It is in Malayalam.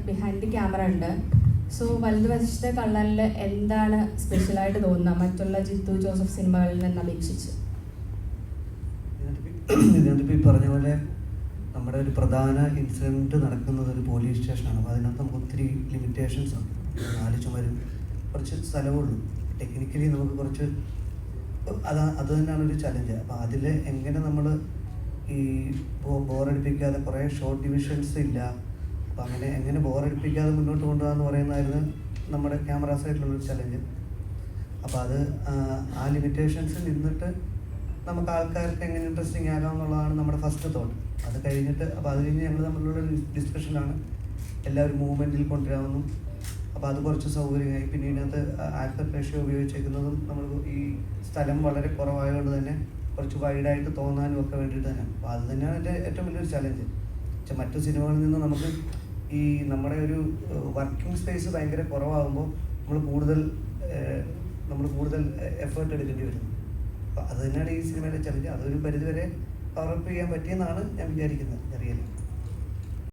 ബിഹൈൻഡ് ദി ക്യാമറ ഉണ്ട്. സോ വലതുവശത്തെ കള്ളനിൽ എന്താണ് സ്പെഷ്യലായിട്ട് തോന്നുന്നത് മറ്റുള്ള ജിത്തു ജോസഫ് സിനിമകളിൽ നിന്ന് അപേക്ഷിച്ച്? ഇതിനകത്ത് ഈ പറഞ്ഞ പോലെ നമ്മുടെ ഒരു പ്രധാന ഇൻസിഡൻറ്റ് നടക്കുന്നത് ഒരു പോലീസ് സ്റ്റേഷനാണ്. അപ്പോൾ അതിനകത്ത് നമുക്ക് ഒത്തിരി ലിമിറ്റേഷൻസ് ഉണ്ട്. 4 ചുമരും കുറച്ച് സ്ഥലമുള്ളൂ. ടെക്നിക്കലി നമുക്ക് കുറച്ച് അത് തന്നെയാണ് ഒരു ചലഞ്ച്. അപ്പോൾ അതിൽ എങ്ങനെ നമ്മൾ ഈ ബോറടിപ്പിക്കാതെ കുറേ ഷോർട്ട് ഡിവിഷൻസ് ഇല്ല, അപ്പോൾ അങ്ങനെ എങ്ങനെ ബോറടിപ്പിക്കാതെ മുന്നോട്ട് കൊണ്ടുപോകാമെന്ന് പറയുന്നതായിരുന്നു നമ്മുടെ ക്യാമറ സൈഡിലുള്ളൊരു ചലഞ്ച്. അപ്പോൾ അത് ആ ലിമിറ്റേഷൻസിൽ നിന്നിട്ട് നമുക്ക് ആൾക്കാർക്ക് എങ്ങനെ ഇൻട്രസ്റ്റിംഗ് ആകാം എന്നുള്ളതാണ് നമ്മുടെ ഫസ്റ്റ് തോട്ട്. അത് കഴിഞ്ഞിട്ട് അപ്പോൾ അത് കഴിഞ്ഞ് ഞങ്ങൾ തമ്മിലുള്ള ഡിസ്കഷനാണ് എല്ലാവരും മൂവ്മെൻറ്റിൽ കൊണ്ടുവരാമെന്നും. അപ്പോൾ അത് കുറച്ച് സൗകര്യമായി. പിന്നെ ഇതിനകത്ത് ആസ്പെക്ട് റേഷ്യോ ഉപയോഗിച്ചിരിക്കുന്നതും നമ്മൾ ഈ സ്ഥലം വളരെ കുറവായതുകൊണ്ട് തന്നെ കുറച്ച് വൈഡായിട്ട് തോന്നാനും ഒക്കെ വേണ്ടിയിട്ട് തന്നെയാണ്. അപ്പോൾ അത് തന്നെയാണ് എൻ്റെ ഏറ്റവും വലിയൊരു ചലഞ്ച്. മറ്റു സിനിമകളിൽ നിന്ന് നമുക്ക് ഈ നമ്മുടെ ഒരു വർക്കിംഗ് സ്പേസ് ഭയങ്കര കുറവാകുമ്പോൾ നമ്മൾ കൂടുതൽ എഫേർട്ട് എടുക്കേണ്ടി വരുന്നു. അപ്പോൾ അത് തന്നെയാണ് ഈ സിനിമയുടെ ചലഞ്ച്. അതൊരു പരിധിവരെ കവറപ്പ് ചെയ്യാൻ പറ്റിയെന്നാണ് ഞാൻ വിചാരിക്കുന്നത്. അറിയില്ല.